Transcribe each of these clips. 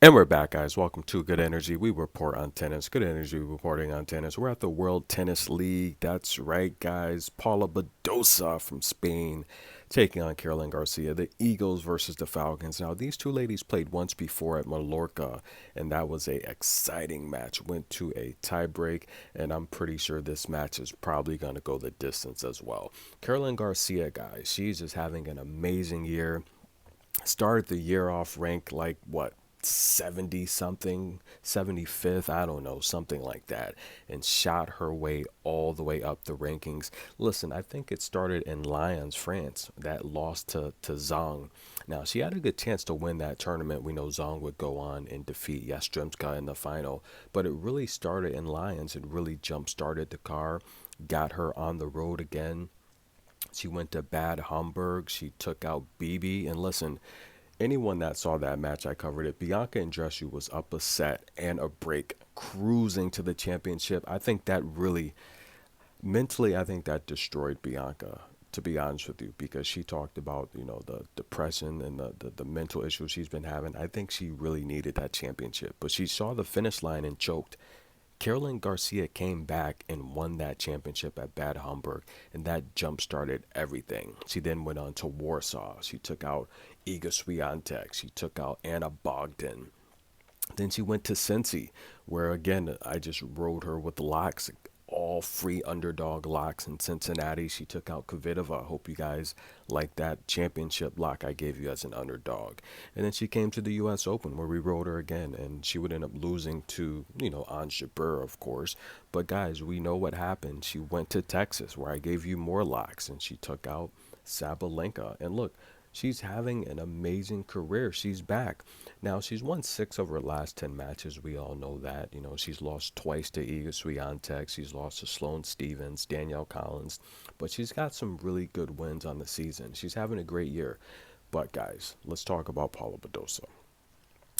And we're back, guys. Welcome to Good Energy. We report on tennis. Good Energy reporting on tennis. We're at the World Tennis League. That's right, guys. Paula Badosa from Spain taking on Caroline Garcia. The Eagles versus the Falcons. Now, these two ladies played once before at Mallorca, and that was a exciting match. Went to a tiebreak, and I'm pretty sure this match is probably going to go the distance as well. Caroline Garcia, guys, she's just having an amazing year. Started the year off ranked like what, 70 something, 75th, I don't know, something like that, and shot her way all the way up the rankings. Listen, I think it started in Lyons, France, that lost to Zhang. Now, she had a good chance to win that tournament. We know Zhang would go on and defeat Yastremska in the final, but it really started in Lyons. It really jump started the car, got her on the road again. She went to Bad Homburg. She took out BB. And listen, anyone that saw that match, I covered it. Bianca Andreescu was up a set and a break, cruising to the championship. I think that really, mentally, I think that destroyed Bianca, to be honest with you, because she talked about, the depression and the mental issues she's been having. I think she really needed that championship. But she saw the finish line and choked. Caroline Garcia came back and won that championship at Bad Homburg, and that jump started everything. She then went on to Warsaw. She took out Iga Swiatek. She took out Anna Bogdan. Then she went to Cincy, where again I just rode her with the locks, all free underdog locks in Cincinnati. She took out Kvitova. Hope you guys like that championship lock I gave you as an underdog. And then she came to the U.S. Open, where we rode her again, and she would end up losing to Ons Jabeur, of course. But guys, we know what happened. She went to Texas, where I gave you more locks, and she took out Sabalenka. And look, she's having an amazing career. She's back. Now, she's won 6 of her last 10 matches. We all know that. She's lost twice to Iga Swiatek. She's lost to Sloane Stevens, Danielle Collins. But she's got some really good wins on the season. She's having a great year. But, guys, let's talk about Paula Badosa.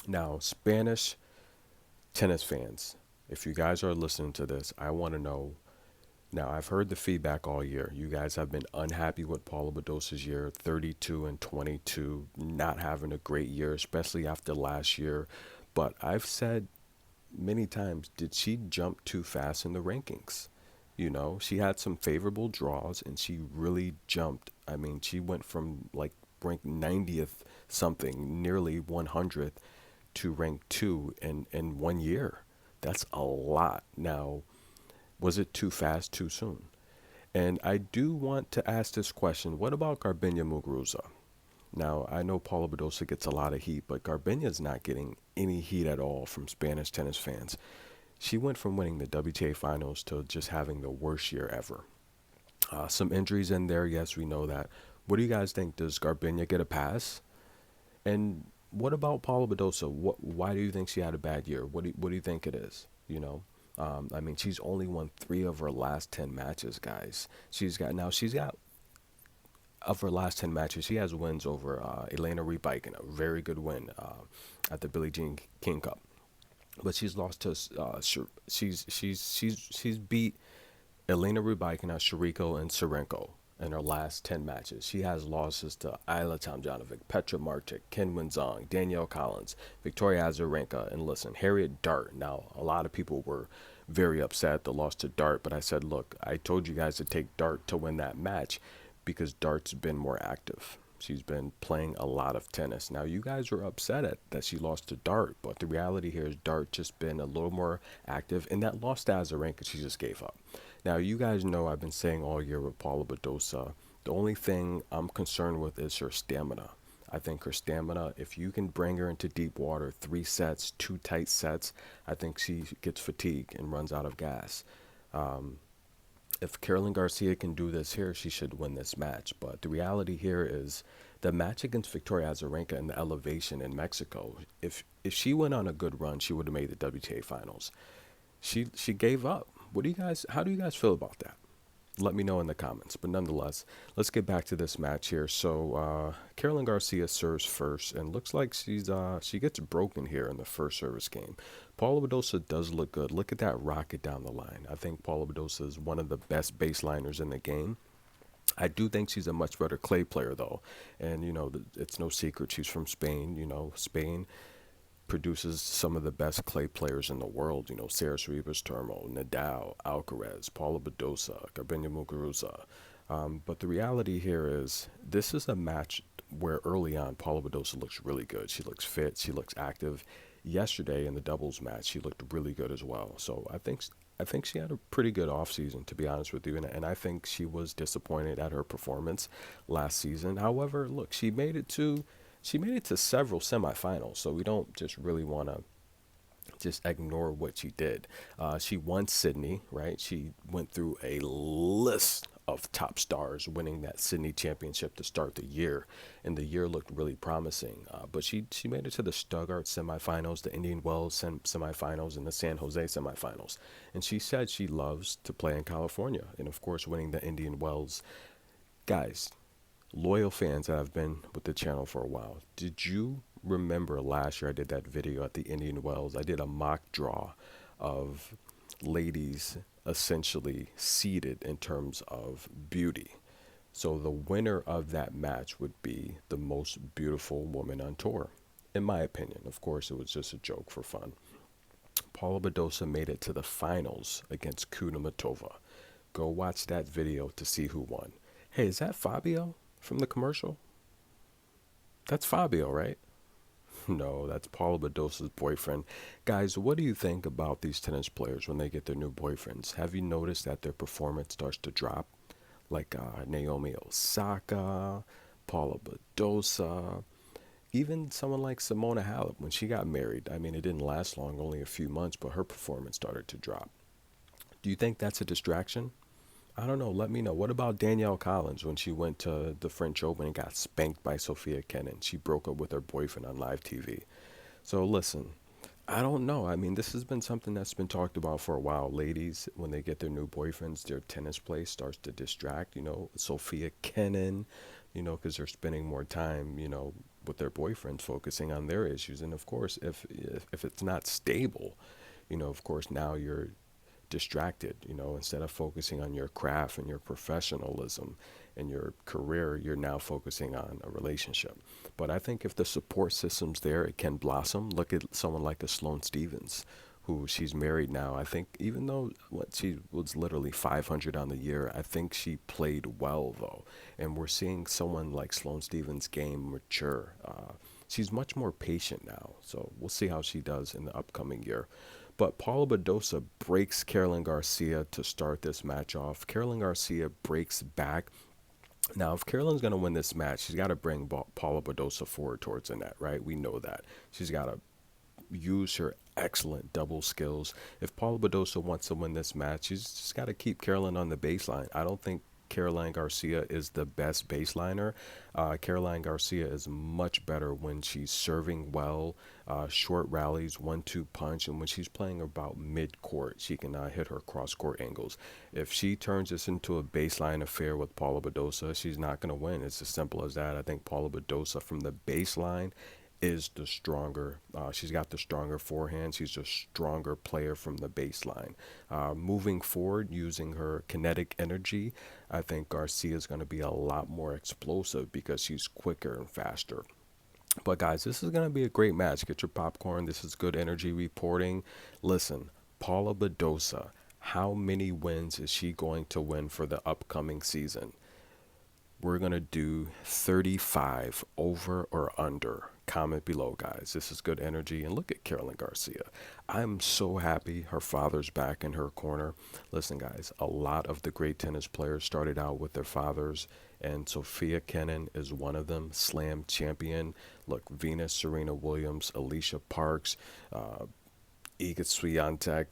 Now, Spanish tennis fans, if you guys are listening to this, I want to know. Now, I've heard the feedback all year. You guys have been unhappy with Paula Badosa's year, 32 and 22, not having a great year, especially after last year. But I've said many times, did she jump too fast in the rankings? She had some favorable draws and she really jumped. I mean, she went from like ranked 90th something, nearly 100th, to rank 2 in 1 year. That's a lot. Now, was it too fast too soon? And I do want to ask this question. What about Garbina Muguruza? Now, I know Paula Badosa gets a lot of heat, but Garbina's not getting any heat at all from Spanish tennis fans. She went from winning the WTA finals to just having the worst year ever. Some injuries in there, yes, we know that. What do you guys think? Does Garbina get a pass? And what about Paula Badosa? Why do you think she had a bad year? What do you think it is? I mean, she's only won 3 of her last 10 matches, guys. She's got of her last 10 matches, she has wins over Elena Rybakina, a very good win at the Billie Jean King Cup. But she's lost to she's beat Elena Rybakina, Shariko, and Serenko in her last 10 matches. She has losses to Ayla Tomjanovic, Petra Martic, Ken Wenzong, Danielle Collins, Victoria Azarenka, and listen, Harriet Dart. Now, a lot of people were very upset at the loss to Dart, but I said, look, I told you guys to take Dart to win that match because Dart's been more active. She's been playing a lot of tennis. Now, you guys were upset at that she lost to Dart, but the reality here is Dart just been a little more active, and that loss to Azarenka, she just gave up. Now, you guys know I've been saying all year with Paula Badosa, the only thing I'm concerned with is her stamina. I think her stamina, if you can bring her into deep water, 3 sets, 2 tight sets, I think she gets fatigued and runs out of gas. Um, if Caroline Garcia can do this here, she should win this match. But the reality here is the match against Victoria Azarenka in the elevation in Mexico. If she went on a good run, she would have made the WTA finals. She gave up. What do you guys? How do you guys feel about that? Let me know in the comments. But nonetheless, let's get back to this match here. So Caroline Garcia serves first, and looks like she gets broken here in the first service game. Paula Badosa does look good. Look at that rocket down the line. I think Paula Badosa is one of the best baseliners in the game. I do think she's a much better clay player though, and it's no secret she's from Spain. Spain produces some of the best clay players in the world. Sarah Rivas Termo, Nadal, Alcaraz, Paula Badosa, Garbine Muguruza. But the reality here is this is a match where early on Paula Badosa looks really good. She looks fit. She looks active. Yesterday in the doubles match, she looked really good as well. So I think she had a pretty good offseason, to be honest with you, and I think she was disappointed at her performance last season. However, look, she made it to several semifinals, so we don't just really want to just ignore what she did. She won Sydney, right? She went through a list of top stars winning that Sydney championship to start the year, and the year looked really promising. But she made it to the Stuttgart semifinals, the Indian Wells semifinals, and the San Jose semifinals. And she said she loves to play in California, and of course, winning the Indian Wells. Guys, loyal fans that have been with the channel for a while, did you remember last year I did that video at the Indian Wells? I did a mock draw of ladies essentially seeded in terms of beauty. So the winner of that match would be the most beautiful woman on tour, in my opinion. Of course, it was just a joke for fun. Paula Badosa made it to the finals against Kunamatova. Go watch that video to see who won. Hey, is that Fabio from the commercial? That's Fabio, right? No, that's Paula Badosa's boyfriend. Guys, what do you think about these tennis players when they get their new boyfriends? Have you noticed that their performance starts to drop? Like Naomi Osaka, Paula Badosa, even someone like Simona Halep when she got married. I mean, it didn't last long, only a few months, but her performance started to drop. Do you think that's a distraction? I don't know. Let me know. What about Danielle Collins when she went to the French Open and got spanked by Sophia Kenin? She broke up with her boyfriend on live TV. So listen, I don't know. I mean, this has been something that's been talked about for a while. Ladies, when they get their new boyfriends, their tennis play starts to distract. Sophia Kenin, because they're spending more time, with their boyfriends, focusing on their issues. And of course, if it's not stable, of course, now you're distracted. Instead of focusing on your craft and your professionalism and your career, you're now focusing on a relationship. But I think if the support system's there, it can blossom. Look at someone like a Sloane Stephens, who she's married now. I think even though she was literally 500 on the year, I think she played well though. And we're seeing someone like Sloane Stephens' game mature. She's much more patient now. So we'll see how she does in the upcoming year. But Paula Badosa breaks Caroline Garcia to start this match off. Caroline Garcia breaks back. Now, if Caroline's going to win this match, she's got to bring Paula Badosa forward towards the net, right? We know that. She's got to use her excellent double skills. If Paula Badosa wants to win this match, she's just got to keep Caroline on the baseline. I don't think Caroline Garcia is the best baseliner. Caroline Garcia is much better when she's serving well, short rallies, 1-2 punch, and when she's playing about mid-court, she can hit her cross-court angles. If she turns this into a baseline affair with Paula Badosa, she's not going to win. It's as simple as that. I think Paula Badosa from the baseline is the stronger. She's got the stronger forehand. She's a stronger player from the baseline. Moving forward, using her kinetic energy, I think Garcia is going to be a lot more explosive because she's quicker and faster. But guys, this is going to be a great match. Get your popcorn. This is good energy reporting. Listen, Paula Badosa, how many wins is she going to win for the upcoming season? We're going to do 35 over or under. Comment below, guys. This is good energy. And look at Caroline Garcia. I'm so happy her father's back in her corner. Listen, guys, a lot of the great tennis players started out with their fathers, and Sophia Kenin is one of them, slam champion. Look, Venus, Serena Williams, Alicia Parks, Iga Swiatek.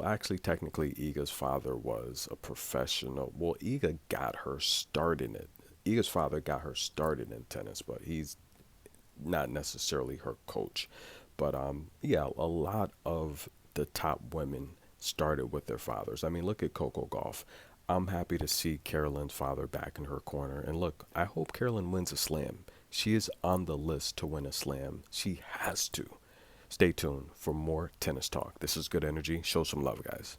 Actually, technically, Iga's father was a professional. Well, Iga got her start in it. Iga's father got her started in tennis, but he's not necessarily her coach. But yeah, a lot of the top women started with their fathers. I mean, look at Coco Gauff. I'm happy to see Caroline's father back in her corner. And look, I hope Caroline wins a slam. She is on the list to win a slam. She has to. Stay tuned for more tennis talk. This is good energy. Show some love, guys.